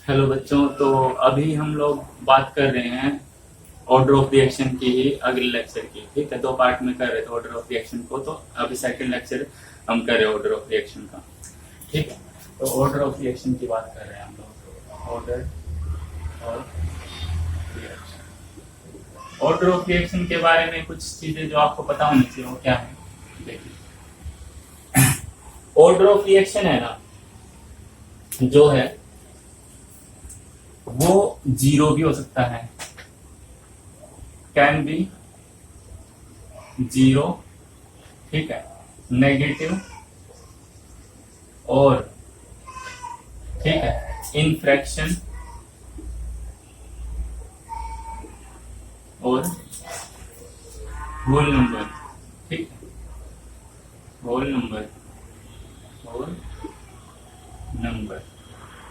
Hello बच्चों, तो अभी हम लोग बात कर रहे हैं ऑर्डर ऑफ रिएक्शन की ही अगले लेक्चर की। ठीक है, दो पार्ट में कर रहे थे ऑर्डर ऑफ रिएक्शन को, तो अभी सेकंड लेक्चर हम कर रहे हैं ऑर्डर ऑफ रिएक्शन का। ठीक है, तो ऑर्डर ऑफ रिएक्शन की बात कर रहे हैं हम लोग। Order of reaction, order of reaction के बारे में कुछ चीजें जो आपको पता होनी चाहिए वो क्या है। देखिए, ऑर्डर ऑफ रिएक्शन है ना, जो है वो जीरो भी हो सकता है, कैन बी जीरो, ठीक है, नेगेटिव, और ठीक है इनफ्रैक्शन और होल नंबर। ठीक है, होल नंबर और नंबर।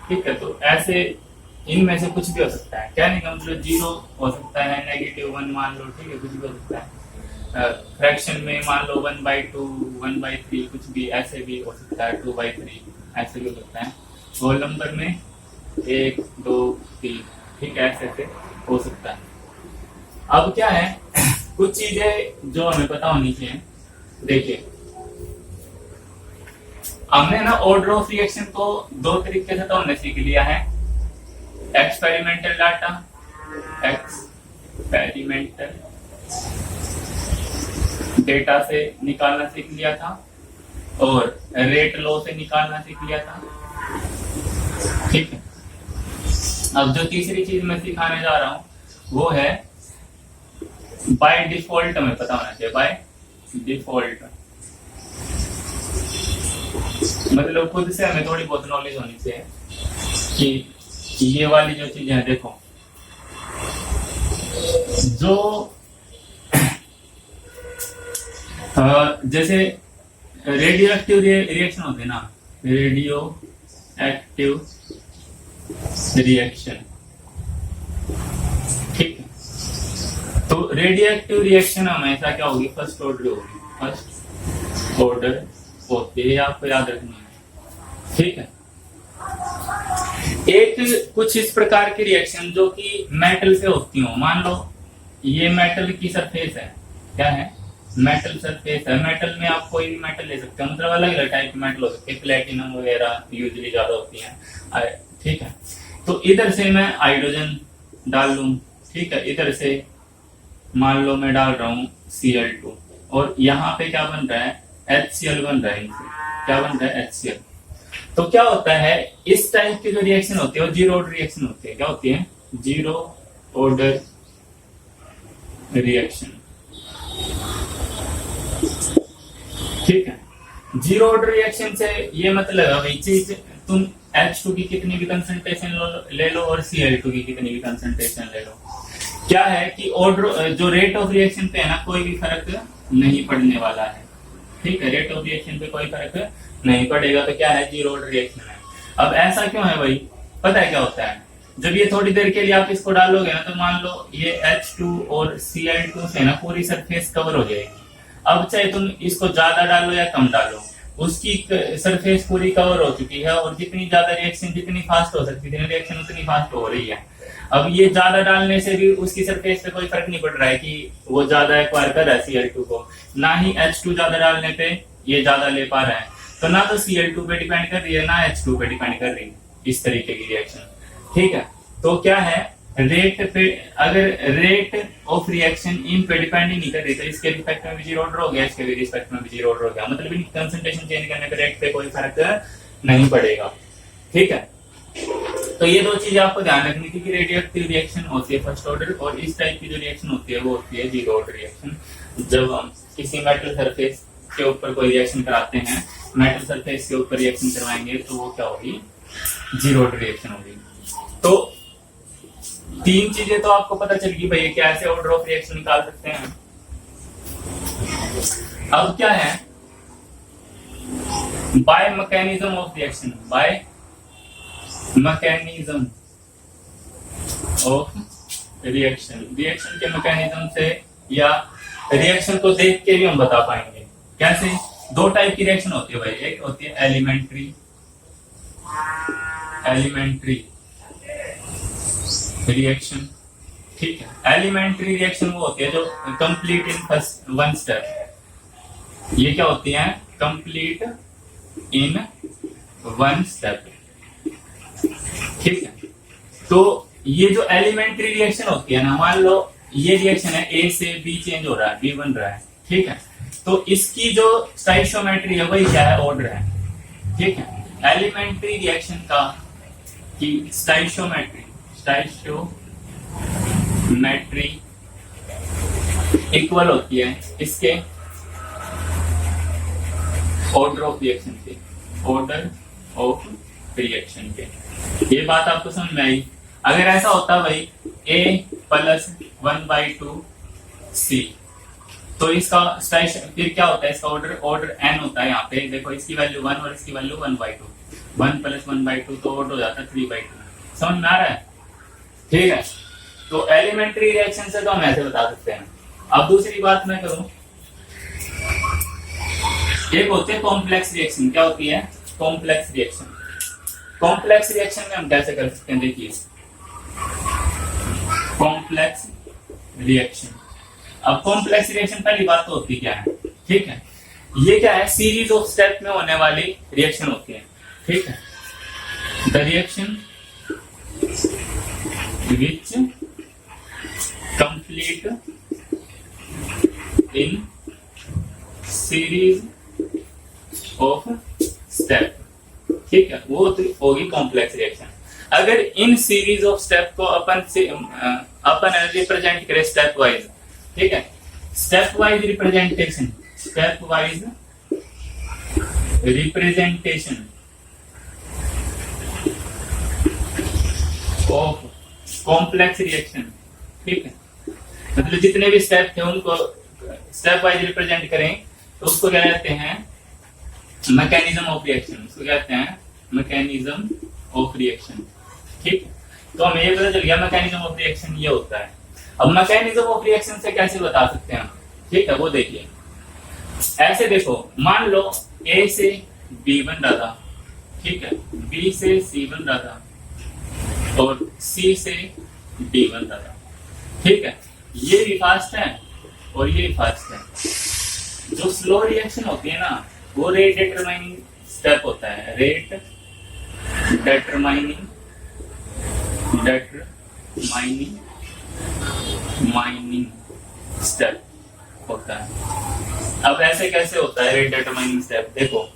ठीक है, तो ऐसे इनमें से कुछ भी हो सकता है। कहने का मतलब जीरो हो सकता है, नेगेटिव वन मान लो, ठीक है, कुछ भी हो सकता है। फ्रैक्शन में मान लो 1/2, 1/3, कुछ भी ऐसे भी हो सकता है, 2/3 ऐसे भी हो सकता है। होल नंबर में 1, 2, 3, ठीक है, ऐसे ऐसे हो सकता है। अब क्या है, कुछ चीजें जो हमें पता होनी चाहिए। देखिए, हमने ना ऑर्डर ऑफ रिएक्शन को दो तरीके से तो हमने सीख लिया है। एक्सपेरिमेंटल डाटा, एक्सपेरिमेंटल डेटा से निकालना सीख लिया था, और रेट लॉ से निकालना सीख लिया था। ठीक है, अब जो तीसरी चीज मैं सिखाने जा रहा हूं वो है बाय डिफॉल्ट। हमें पता होना चाहिए बाय डिफॉल्ट, मतलब खुद से हमें थोड़ी बहुत नॉलेज होनी चाहिए कि ये वाली जो चीजें हैं। देखो, जो जैसे रेडियो एक्टिव रिएक्शन होते हैं ना, रेडियो एक्टिव रिएक्शन, ठीक है, तो रेडियो एक्टिव रिएक्शन हमेशा क्या होगी, फर्स्ट ऑर्डर होगी, फर्स्ट ऑर्डर होती है, आपको याद रखना है। ठीक है, एक कुछ इस प्रकार की रिएक्शन जो कि मेटल से होती हो, मान लो ये मेटल की सरफेस है, क्या है, मेटल सरफेस है। मेटल में आप कोई भी मेटल ले सकते हो, मतलब अलग अलग टाइप के मेटल हो सकते हैं, प्लेटिनम वगैरह यूजुअली ज्यादा होती है। ठीक है, तो इधर से मैं हाइड्रोजन डाल लूं, ठीक है, इधर से मान लो मैं डाल रहा हूं Cl2, और यहाँ पे क्या बन रहा है, HCl बन रहा है। इनसे क्या बन रहा है, HCl। तो क्या होता है, इस टाइप की जो रिएक्शन होती है वो जीरो ऑर्डर रिएक्शन होती है। क्या होती है, जीरो ऑर्डर रिएक्शन। ठीक है, जीरो ऑर्डर रिएक्शन से ये मतलब है भाई, चीज तुम H2 की कितनी भी कंसंट्रेशन ले लो और Cl2 की कितनी भी कंसंट्रेशन ले लो, क्या है कि ऑर्डर जो रेट ऑफ रिएक्शन पे है ना, कोई भी फर्क नहीं पड़ने वाला है। ठीक है, रेट ऑफ रिएक्शन पे कोई फर्क नहीं पड़ेगा, तो क्या है, जीरो ऑर्डर रिएक्शन है। अब ऐसा क्यों है भाई, पता है क्या होता है, जब ये थोड़ी देर के लिए आप इसको डालोगे ना, तो मान लो ये H2 और Cl2 से ना पूरी सरफेस कवर हो जाएगी। अब चाहे तुम इसको ज्यादा डालो या कम डालो, उसकी सरफेस पूरी कवर हो चुकी है, और जितनी ज्यादा रिएक्शन जितनी फास्ट हो सकती है रिएक्शन उतनी फास्ट हो रही है। अब ये ज्यादा डालने से भी उसकी सरफेस पे कोई फर्क नहीं पड़ रहा है कि वो ज्यादा एक्वायर कर रहा है Cl2 को, ना ही H2 ज्यादा डालने पे ये ज्यादा ले पा रहा है। तो ना तो Cl2 पे डिपेंड कर रही है, ना H2 पे डिपेंड कर रही है इस तरीके की रिएक्शन। ठीक है, तो क्या है, रेट पे, अगर रेट ऑफ रिएक्शन इन पे डिपेंड ही नहीं कर रही, तो इसके रिस्पेक्ट में भी जीरो ऑर्डर हो गया, इसके भी रिस्पेक्ट में भी जीरो ऑर्डर हो गया, मतलब इन कंसंट्रेशन चेंज करने पे रेट पे कोई फर्क नहीं पड़ेगा। ठीक है, तो ये दो चीजें आपको ध्यान रखनी थी कि रेडियो एक्टिव रिएक्शन होती है फर्स्ट ऑर्डर, और इस टाइप की जो रिएक्शन होती है वो होती है जीरो ऑर्डर रिएक्शन। जब हम किसी मेटल सरफेस के ऊपर कोई रिएक्शन कराते हैं, मेटल सरफेस के ऊपर रिएक्शन करवाएंगे, तो वो क्या होगी, जीरो ऑर्डर रिएक्शन होगी। तो तीन चीजें तो आपको पता चल गई भाई, कैसे ऑर्डर ऑफ रिएक्शन निकाल सकते हैं। अब क्या है, by mechanism of reaction, by mechanism of reaction, reaction के मैकेनिज्म से या रिएक्शन को देख के भी हम बता पाएंगे। कैसे, दो टाइप की रिएक्शन होती है भाई, एक होती है एलिमेंट्री, एलिमेंट्री रिएक्शन, ठीक है। एलिमेंट्री रिएक्शन वो होती है जो complete in first one step. ये क्या होती है? कंप्लीट इन वन स्टेप, ठीक है। तो ये जो एलिमेंट्री रिएक्शन होती है ना, मान लो ये रिएक्शन है, ए से बी चेंज हो रहा है, बी बन रहा है, ठीक है। तो इसकी जो स्टाइशियोमेट्री है वही क्या है? ऑर्डर है, ठीक है। एलिमेंट्री रिएक्शन का की स्टाइशियोमेट्री इक्वल होती है इसके ऑर्डर ऑफ रिएक्शन के, ऑर्डर ऑफ रिएक्शन के। ये बात आपको समझ में आई? अगर ऐसा होता भाई a प्लस 1/2 c, तो इसका फिर क्या होता है? इसका ऑर्डर n होता है। यहाँ पे देखो, इसकी वैल्यू 1 और इसकी वैल्यू 1/2, 1 प्लस 1/2 तो ऑर्डर हो जाता है 3/2। समझ में आ रहा है? ठीक है। तो एलिमेंट्री रिएक्शन से तो हम ऐसे बता सकते हैं। अब दूसरी बात मैं करूं, एक होती है कॉम्प्लेक्स रिएक्शन। क्या होती है? Complex reaction. कॉम्प्लेक्स रिएक्शन में हम कैसे कर सकते हैं? देखिए, कॉम्प्लेक्स रिएक्शन। अब कॉम्प्लेक्स रिएक्शन पहली बात तो होती क्या है? ठीक है, ये क्या है? सीरीज ऑफ स्टेप में होने वाली रिएक्शन होती है, ठीक है। The reaction which complete in series of step, ठीक है, वो तो होगी कॉम्प्लेक्स रिएक्शन। अगर इन सीरीज ऑफ स्टेप को अपन रिप्रेजेंट करें स्टेप वाइज, ठीक है, step wise representation, step wise representation of complex reaction, ठीक है। मतलब जितने भी स्टेप थे उनको स्टेप वाइज रिप्रेजेंट करें तो उसको क्या कहते हैं? Mechanism of reaction. उसको कहते हैं मैकेनिज्म ऑफ रिएक्शन, ठीक है। तो हमें ये पता चल गया मैकेनिज्म ऑफ रिएक्शन ये होता है। अब मैकेनिज्म ऑफ रिएक्शन से कैसे बता सकते हैं? ठीक है, वो देखिए, ऐसे देखो, मान लो ए से बी बन रहा था, ठीक है, बी से सी बन रहा था और सी से डी बन रहा था, ठीक है। ये भी फास्ट है और ये भी फास्ट है। जो स्लो रिएक्शन होती है ना, वो रेट डिटरमाइनिंग स्टेप होता है, रेट डिटरमाइनिंग स्टेप होता है। अब ऐसे कैसे होता है रेट डिटरमाइनिंग स्टेप? देखो,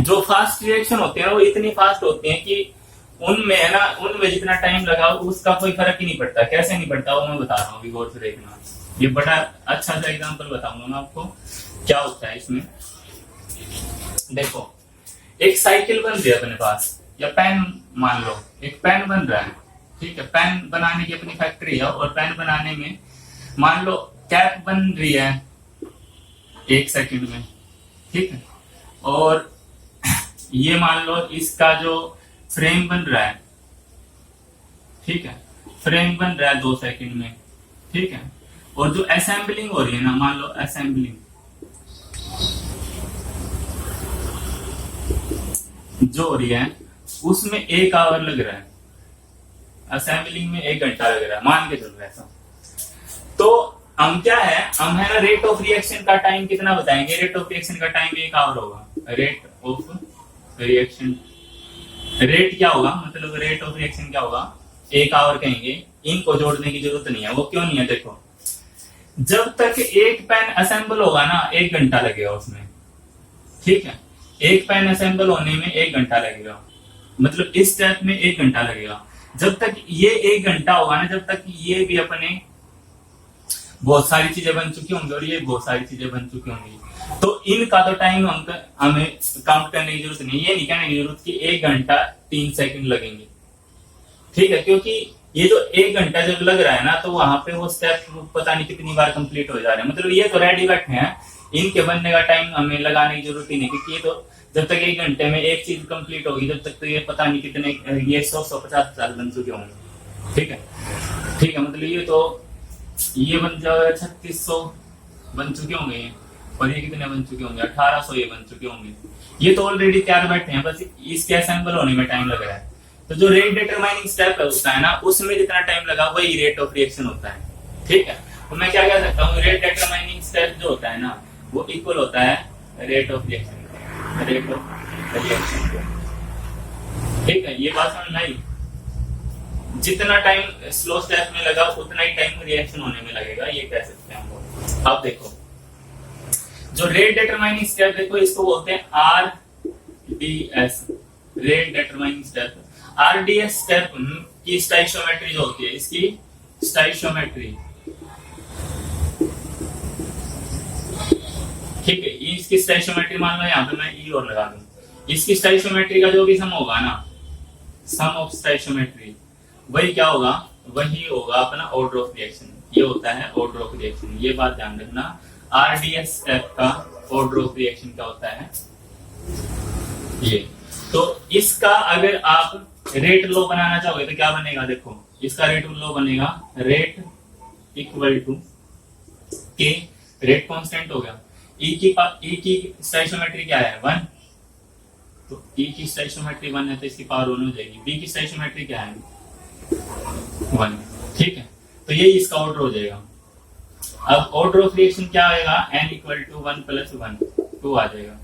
जो फास्ट रिएक्शन होती है ना, वो इतनी फास्ट होती है कि उनमें है ना, उनमें जितना टाइम लगा उसका कोई फर्क ही नहीं पड़ता। कैसे नहीं पड़ता वो मैं बता रहा हूँ, अभी गौर से देखना। ये बड़ा अच्छा सा एग्जांपल बताऊंगा मैं आपको क्या होता है इसमें। देखो, एक साइकिल बन रही है अपने पास, या पेन, मान लो एक पेन बन रहा है, ठीक है। पेन बनाने की अपनी फैक्ट्री है और पेन बनाने में मान लो कैप बन रही है 1 सेकंड में, ठीक है। और ये मान लो इसका जो फ्रेम बन रहा है, ठीक है, फ्रेम बन रहा है 2 सेकंड में, ठीक है। और जो असेंबलिंग हो रही है ना, मान लो असेंबलिंग जो हो रही है उसमें 1 आवर लग रहा है, असेंबलिंग में 1 घंटा लग रहा है, मान के चल रहा है ऐसा। तो हम क्या है, हम है ना रेट ऑफ रिएक्शन का टाइम कितना बताएंगे? रेट ऑफ रिएक्शन का टाइम 1 आवर होगा। रेट ऑफ रिएक्शन, रेट क्या होगा? मतलब रेट ऑफ रिएक्शन क्या होगा? 1 आवर कहेंगे। इनको जोड़ने की जरूरत नहीं है। वो क्यों नहीं है? देखो, जब तक एक पेन असेंबल होगा ना 1 घंटा लगेगा उसमें, ठीक है। एक पेन असेंबल होने में 1 घंटा लगेगा, मतलब इस स्टेप में 1 घंटा लगेगा। जब तक ये 1 घंटा होगा ना, जब तक ये भी अपने बहुत सारी चीजें बन चुकी होंगी और ये बहुत सारी चीजें बन चुकी होंगी, तो इनका तो टाइम हमें काउंट करने की जरूरत नहीं। ये नहीं कहने की जरूरत कि 1 घंटा 3 सेकंड लगेंगे, ठीक है, क्योंकि ये जो 1 घंटा जब लग रहा है ना, तो वहां पे वो स्टेप पता नहीं कितनी बार कंप्लीट हो जा रहे हैं। मतलब ये तो रेडी बैठे हैं, इनके बनने का टाइम हमें लगाने की जरूरत ही नहीं, क्योंकि ये तो जब तक 1 घंटे में एक चीज कंप्लीट होगी, जब तक तो ये पता नहीं कितने, ये 100-150 साल बन चुके होंगे, ठीक है, ठीक है। मतलब ये तो ये बन जाएगा 3600 बन चुके होंगे, और ये कितने बन चुके होंगे? 1800 ये बन चुके होंगे। ये तो ऑलरेडी तैयार बैठे हैं, बस इसके असेंबल होने में टाइम लग रहा है। तो जो रेट डिटरमाइनिंग स्टेप होता है ना, उसमें जितना टाइम लगा वही रेट ऑफ रिएक्शन होता है, ठीक है। तो मैं क्या कह सकता हूँ, रेट डिटरमाइनिंग स्टेप जो होता है ना, वो इक्वल होता है rate of reaction, rate of reaction, ठीक है। ये बात समझ में आई। जितना टाइम स्लो स्टेप में लगा उतना ही टाइम रिएक्शन होने में लगेगा, ये कह सकते हैं हम लोग। अब देखो जो रेट डिटरमाइनिंग स्टेप, देखो इसको बोलते हैं RDS, rate determining step. RDS step की स्टोइकियोमेट्री जो होती है, इसकी स्टोइकियोमेट्री, ठीक है। इसकी स्टोइकियोमेट्री मान लो यहाँ पे मैं ई और लगा दूं, इसकी स्टोइकियोमेट्री का जो भी सम होगा ना, सम ऑफ स्टोइकियोमेट्री, वही क्या होगा, वही होगा अपना ऑर्डर ऑफ रिएक्शन। ये होता है ऑर्डर ऑफ रिएक्शन, ये बात ध्यान रखना। आरडीएस स्टेप का ऑर्डर ऑफ रिएक्शन क्या होता है, ये। तो इसका अगर आप रेट लो बनाना चाहोगे तो क्या बनेगा, देखो इसका रेट लो बनेगा, रेट इक्वल टू के, रेट कांस्टेंट हो गया, ई की स्टोइकियोमेट्री क्या है, 1, तो ई की स्टोइकियोमेट्री 1 है तो इसकी पावर 1 हो जाएगी। बी की स्टोइकियोमेट्री क्या है, 1, ठीक है। तो ये इसका ऑर्डर हो जाएगा। अब ऑर्डर ऑफ रिएक्शन क्या आएगा, n इक्वल टू 1 प्लस 1, 2 आ जाएगा।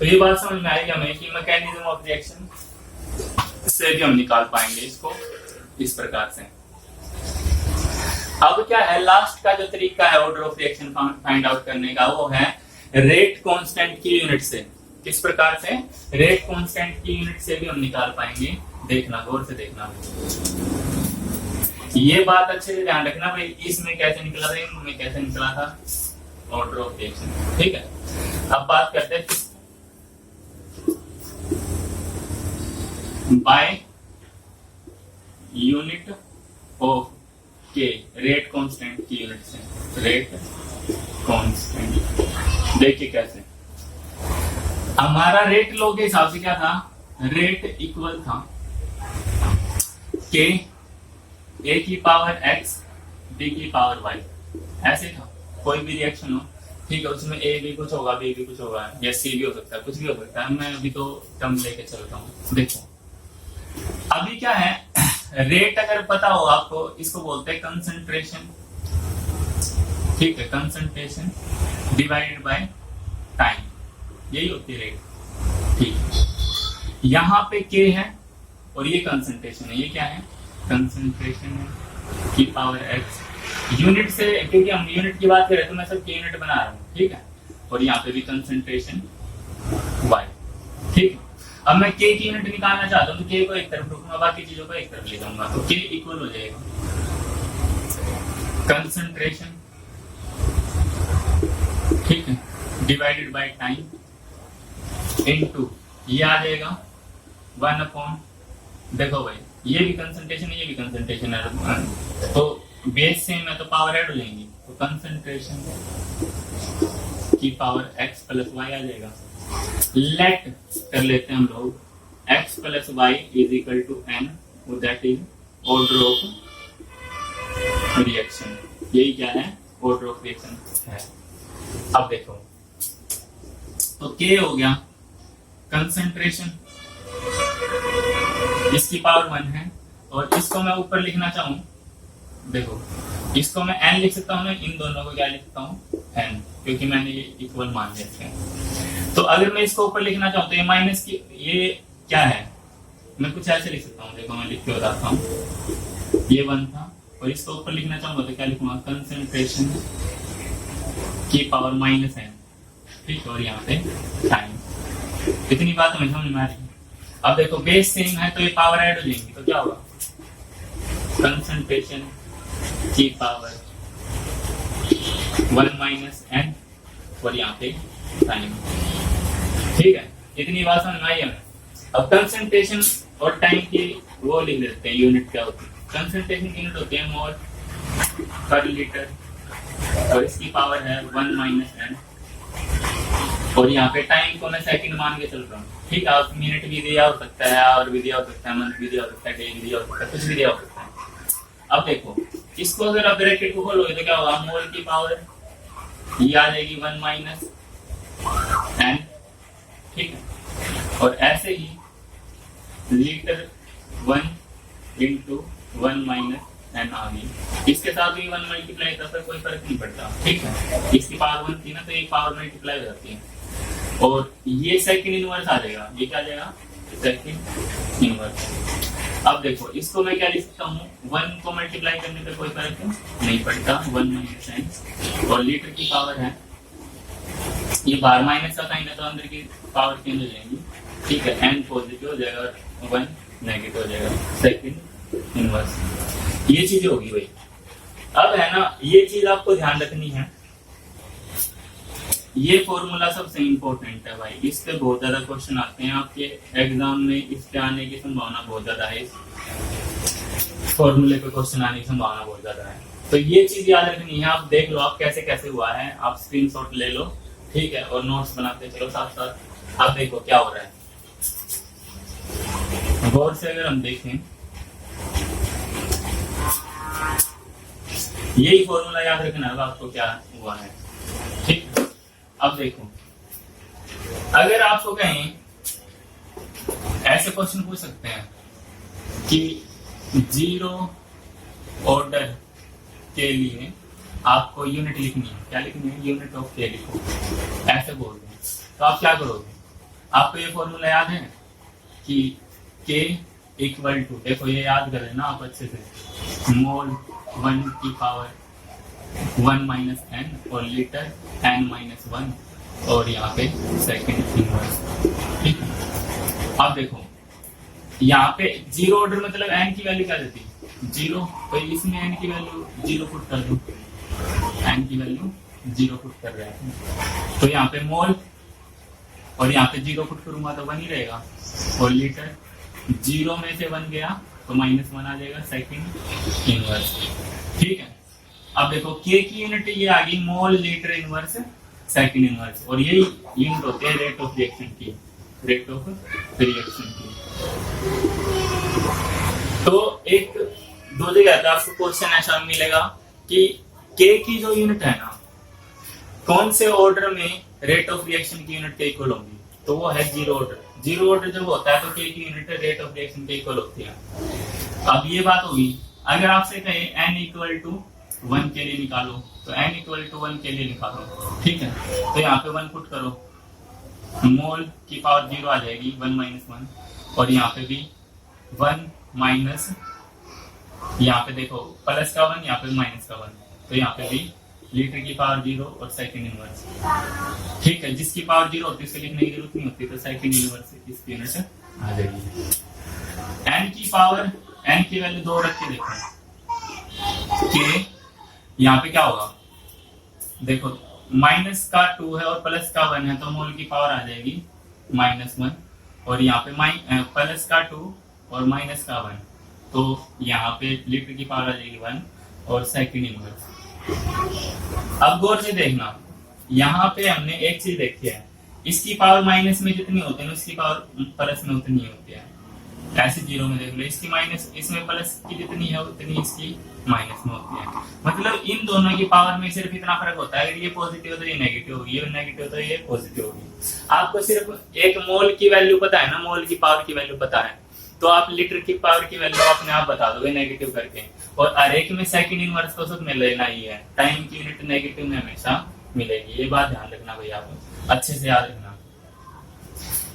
तो ये बात समझ में आएगी हमें कि मैकेनिज्म ऑफ रिएक्शन से भी हम निकाल पाएंगे इसको इस प्रकार से। अब क्या है, लास्ट का जो तरीका है order of reaction find out करने का, वो है रेट कांस्टेंट की यूनिट से। किस प्रकार से, रेट कांस्टेंट की यूनिट से भी हम निकाल पाएंगे। देखना, गौर से देखना, ये बात अच्छे से ध्यान रखना भाई, इसमें कैसे निकला था, इनमें कैसे निकला था ऑर्डर ऑफ रिएक्शन, ठीक है। अब बात करते हैं बाय यूनिट ऑफ के, रेट कांस्टेंट की यूनिट से, रेट कांस्टेंट। देखिए कैसे, हमारा रेट लो के हिसाब से क्या था, रेट इक्वल था के ए की पावर एक्स बी की पावर वाई, ऐसे था। कोई भी रिएक्शन हो, ठीक है, उसमें ए भी कुछ होगा, बी भी कुछ होगा, या सी भी हो सकता है, कुछ भी हो सकता है। मैं अभी तो टर्म लेके चलता हूँ। देखो अभी क्या है, रेट अगर पता हो आपको, इसको बोलते हैं कंसंट्रेशन, ठीक है, कंसंट्रेशन डिवाइडेड बाय टाइम, यही होती है रेट, ठीक है। यहाँ पे के है और ये कंसंट्रेशन है, ये क्या है, कंसंट्रेशन है की पावर एक्स, यूनिट से, क्योंकि हम यूनिट की बात करें तो मैं सब यूनिट बना रहा हूँ, ठीक है। और यहाँ पे भी कंसंट्रेशन वाई, ठीक है। अब मैं के की यूनिट निकालना चाहता हूँ तो के को एक तरफ रखूंगा, बाकी चीजों को एक तरफ ले जाऊंगा, तो के इक्वल हो जाएगा कंसंट्रेशन, ठीक है, डिवाइडेड बाय टाइम इनटू, ये आ जाएगा 1 अपॉन, देखो भाई ये भी कंसंट्रेशन है, ये भी कंसंट्रेशन है, तो बेस सेम है तो पावर ऐड हो जाएंगी, तो कंसंट्रेशन की पावर x प्लस वाई आ जाएगा। लेट कर लेते हैं हम लोग, x plus Y is equal to n, that is order of reaction. यही क्या है, ऑर्डर ऑफ रिएक्शन है। अब देखो, तो k हो गया कंसंट्रेशन, इसकी पावर 1 है, और इसको मैं ऊपर लिखना चाहूं, देखो इसको मैं n लिख सकता हूं, मैं इन दोनों को क्या लिख सकता हूं, n, क्योंकि मैंने ये इक्वल मान लिया है। तो अगर मैं इसको ऊपर लिखना चाहूं तो ये माइनस की, ये क्या है, मैं कुछ ऐसे लिख सकता हूं, देखो मैं लिख के बताता हूं, ये 1 था, और इसको ऊपर लिखना चाहूंगा तो क्या लिखूंगा, कंसंट्रेशन की पावर माइनस n, ठीक है, और यहाँ पे टाइम। इतनी बात हमें समझ में आ रही है। अब देखो बेस सेम है तो ये पावर ऐड हो जाएंगी, तो क्या होगा, कंसंट्रेशन की पावर 1 माइनस n, और यहाँ पे टाइम, ठीक है। इतनी बात समझ में आई हमें। अब कंसंट्रेशन और टाइम की वो लिख देते हैं, यूनिट क्या होती है, कंसंट्रेशन की यूनिट होती है मोल पर लीटर, और इसकी पावर है 1 माइनस n, और यहाँ पे टाइम को मैं सेकंड मान के चल रहा हूँ, ठीक है। आप मिनट भी दिया हो सकता है, आवर भी दिया हो सकता है, मंथ भी दिया हो सकता है, डे भी दिया हो सकता है, कुछ भी दिया हो सकता है। अब देखो इसको अगर आप ब्रैकेट को खोलोगे तो क्या होगा, मोल की पावर ये आ जाएगी 1 माइनस n, ठीक है, और ऐसे ही लीटर 1 इंटू 1 माइनस एन आ गई। इसके साथ भी 1 मल्टीप्लाई करता कोई फर्क नहीं पड़ता, ठीक है। इसकी पावर 1 थी ना, तो एक पावर मल्टीप्लाई हो जाती है। और ये सेकंड इनवर्स आ जाएगा, ये क्या आ जाएगा, सेकंड इनवर्स। अब देखो इसको मैं क्या लिख सकता हूँ, 1 को मल्टीप्लाई करने पे कोई फर्क नहीं पड़ता, 1 माइनस एन, और लीटर की पावर है, ये बाहर माइनस का साइन है तो अंदर की पावर चेंज हो जाएंगी, ठीक है। एन पॉजिटिव हो जाएगा और 1 नेगेटिव हो जाएगा, सेकंड इनवर्स। ये चीज होगी भाई। अब है ना, ये चीज आपको ध्यान रखनी है, ये फॉर्मूला सबसे इंपॉर्टेंट है भाई, इस पे बहुत ज्यादा क्वेश्चन आते हैं आपके एग्जाम में, इसके आने की संभावना बहुत ज्यादा है, इस फॉर्मूले पे क्वेश्चन आने की संभावना बहुत ज्यादा है। तो ये चीज याद रखनी है, आप देख लो आप कैसे कैसे हुआ है, आप स्क्रीनशॉट ले लो, ठीक है, और नोट्स बनाते चलो साथ साथ। आप देखो क्या हो रहा है, गौर से अगर हम देखें, यही फॉर्मूला याद रखना है आपको क्या हुआ है, ठीक। अब देखो, अगर आपको कहें, ऐसे क्वेश्चन पूछ सकते हैं कि 0 ऑर्डर के लिए आपको यूनिट लिखनी है, क्या लिखनी है, यूनिट ऑफ के लिखो, ऐसे बोल दें, तो आप क्या करोगे, आपको ये फॉर्मूला याद है कि के इक्वल टू, देखो ये याद कर लेना आप अच्छे से, मोल 1 की पावर 1 माइनस एन और लीटर n माइनस 1 और यहाँ पे सेकंड इनवर्स, ठीक है। अब देखो यहाँ पे 0 ऑर्डर मतलब n की वैल्यू क्या देती है, 0, तो इसमें n की वैल्यू 0 पुट कर दो, n की वैल्यू 0 पुट कर रहे हैं, तो यहाँ पे मोल, और यहाँ पे 0 पुट करूंगा तो 1 ही रहेगा, और लीटर 0 में से 1 गया तो -1 आ जाएगा, सेकंड इनवर्स, ठीक है। अब देखो के की यूनिट ये आ गई, mole litre inverse second inverse, और यही यूनिट होते हैं रेट ऑफ रिएक्शन की, रेट ऑफ रिएक्शन की। तो एक दो जगह पे आपको क्वेश्चन ऐसा मिलेगा कि के की जो यूनिट है ना, कौन से ऑर्डर में रेट ऑफ रिएक्शन की यूनिट के इक्वल होगी, तो वो है 0 ऑर्डर। 0 ऑर्डर जब होता है तो के की यूनिट रेट ऑफ रिएक्शन के इक्वल होती है। अब ये बात होगी, अगर आपसे कहे n इक्वल टू 1 के लिए निकालो, तो n इक्वल टू 1 के लिए निकालो, ठीक है। तो यहाँ पे 1 पुट करो, मोल की पावर 0 आ जाएगी, 1 माइनस 1, और यहाँ पे भी 1 माइनस, यहाँ पे देखो प्लस का 1, यहाँ पे माइनस का 1, तो यहाँ पे भी लीटर की पावर 0 और सेकंड इनवर्स, ठीक है। जिसकी पावर 0 होती है उसके लिखने की जरूरत नहीं होती, तो सेकंड इनवर्स इसकी यूनिट आ जाएगी। n की पावर, n की वैल्यू 2 रख के देखो कि यहाँ पे क्या होगा, देखो माइनस का 2 है और प्लस का 1 है, तो मोल की पावर आ जाएगी -1, और यहाँ पे प्लस का 2 और माइनस का 1, तो यहाँ पे लीटर की पावर आ जाएगी 1 और सेकंड इनवर्स। अब गौर से देखना, यहाँ पे हमने एक चीज देखी है, इसकी पावर माइनस में जितनी होती है ना, उसकी पावर प्लस में उतनी होती है, ऐसे 0 में देख लो, इसकी माइनस, इसमें प्लस की जितनी है उतनी इसकी माइनस में होती है, मतलब इन दोनों की पावर में सिर्फ इतना फर्क होता है, अगर ये पॉजिटिव तो ये नेगेटिव होगी, ये नेगेटिव तो ये पॉजिटिव होगी। आपको सिर्फ एक मोल की वैल्यू पता है ना, मोल की पावर की वैल्यू पता है, तो आप लीटर की पावर की वैल्यू अपने आप बता दोगे नेगेटिव करके, और हर एक में सेकंड इनवर्स को सब मिल लेना ही है, टाइम की यूनिट नेगेटिव में हमेशा मिलेगी, ये बात ध्यान रखना भैया, आप अच्छे से याद रखना।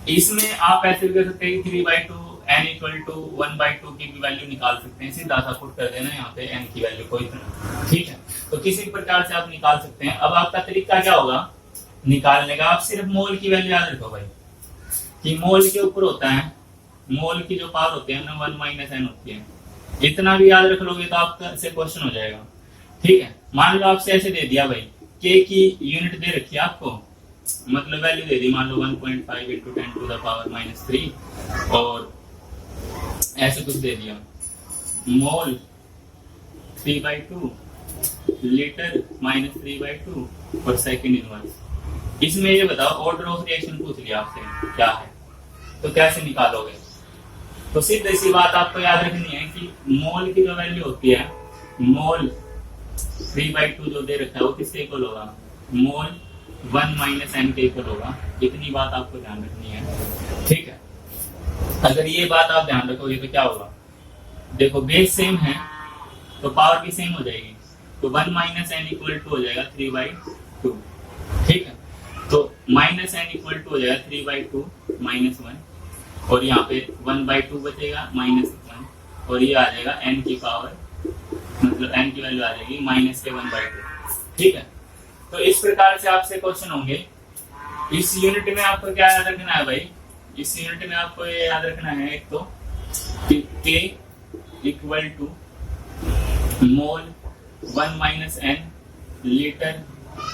इसमें आप ऐसे भी कर सकते हैं 3/2 n इक्वल टू 1/2 की भी वैल्यू निकाल सकते हैं, सीधा सा पुट कर देना यहाँ पे n की वैल्यू को इतना, ठीक है। तो किसी प्रकार से आप निकाल सकते हैं। अब आपका तरीका क्या होगा निकालने का, आप सिर्फ मोल की वैल्यू याद रखो भाई, कि मोल के ऊपर होता है, मोल की जो पावर होती है ना 1 माइनस n होती है, इतना भी याद रख लोगे तो आपका से क्वेश्चन हो जाएगा, ठीक है। मान लो आपसे ऐसे दे दिया भाई, k की यूनिट दे रखी है आपको, मतलब वैल्यू दे दी, मान लो 1.5 इंटू 10 टू द पावर -3, और ऐसे कुछ दे दिया, मोल 3/2, लीटर -3/2 और सेकंड इनवर्स। इसमें ये बताओ ऑर्डर ऑफ रिएक्शन पूछ लिया आपसे क्या है, तो कैसे निकालोगे, तो सीधी सी बात आपको याद रखनी है कि मोल की जो वैल्यू होती है, मोल 3/2 जो दे रखा है वो किसके इक्वल होगा, मोल 1 माइनस n के इक्वल होगा, इतनी बात आपको ध्यान रखनी है, ठीक है। अगर ये बात आप ध्यान रखोगे तो क्या होगा, देखो बेस सेम है तो पावर भी सेम हो जाएगी, तो 1 माइनस एन इक्वल टू हो जाएगा 3/2। ठीक है, तो माइनस एन इक्वल टू हो जाएगा 3/2 माइनस 1, और यहाँ पे 1/2 बचेगा माइनस 1, और ये आ जाएगा n की पावर, मतलब n की वैल्यू आ जाएगी माइनस के 1/2। ठीक है, तो इस प्रकार से आपसे क्वेश्चन होंगे। इस यूनिट में आपको क्या याद रखना है भाई, इस यूनिट में आपको ये याद रखना है, एक तो k equal to mole 1 minus N litre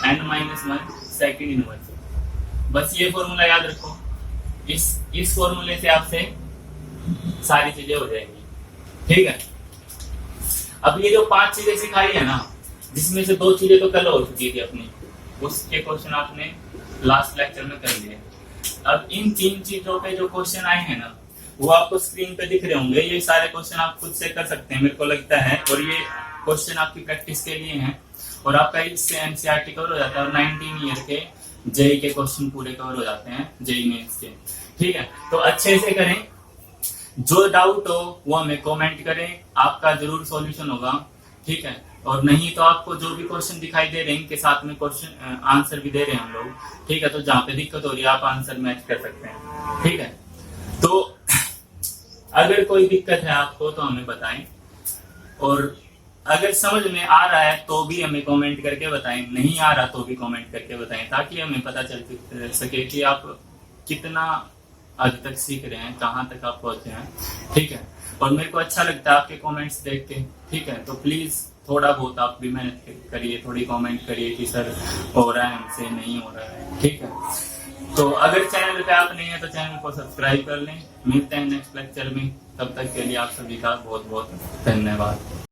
n minus 1 second inverse. बस ये फॉर्मूला याद रखो, इस फॉर्मूले से आपसे सारी चीजें हो जाएंगी। ठीक है, अब ये जो 5 चीजें सिखाई है ना, जिसमें से 2 चीजें तो कल हो चुकी थी अपनी, उसके क्वेश्चन आपने लास्ट लेक्चर में कर लिए। अब इन 3 चीजों पे जो क्वेश्चन आए हैं ना, वो आपको स्क्रीन पे दिख रहे होंगे। ये सारे क्वेश्चन आप खुद से कर सकते हैं मेरे को लगता है, और ये क्वेश्चन आपकी प्रैक्टिस के लिए हैं, और आपका इससे एनसीईआरटी कवर हो जाता है, और 19 ईयर के जेई के क्वेश्चन पूरे कवर हो जाते हैं, जेई मेंस के। ठीक है, तो अच्छे से करें, जो डाउट हो वो हमें कमेंट करें, आपका जरूर सॉल्यूशन होगा। ठीक है, और नहीं तो आपको जो भी क्वेश्चन दिखाई दे रहे हैं इनके साथ में क्वेश्चन आंसर भी दे रहे हैं हम लोग। ठीक है, तो जहाँ पे दिक्कत हो रही है आप आंसर मैच कर सकते हैं। ठीक है, तो अगर कोई दिक्कत है आपको तो हमें बताएं, और अगर समझ में आ रहा है तो भी हमें कमेंट करके बताएं, नहीं आ रहा तो भी कमेंट करके बताएं, ताकि हमें पता चल सके कि आप कितना आज तक सीख रहे हैं, कहाँ तक आप पहुंचे हैं। ठीक है, और मेरे को अच्छा लगता है आपके कमेंट्स देख के। ठीक है, तो प्लीज थोड़ा बहुत आप भी मेहनत करिए, थोड़ी कमेंट करिए कि सर हो रहा है हमसे, नहीं हो रहा है। ठीक है, तो अगर चैनल पे आप नहीं है तो चैनल को सब्सक्राइब कर लें। मिलते हैं नेक्स्ट लेक्चर में, तब तक के लिए आप सभी का बहुत बहुत धन्यवाद।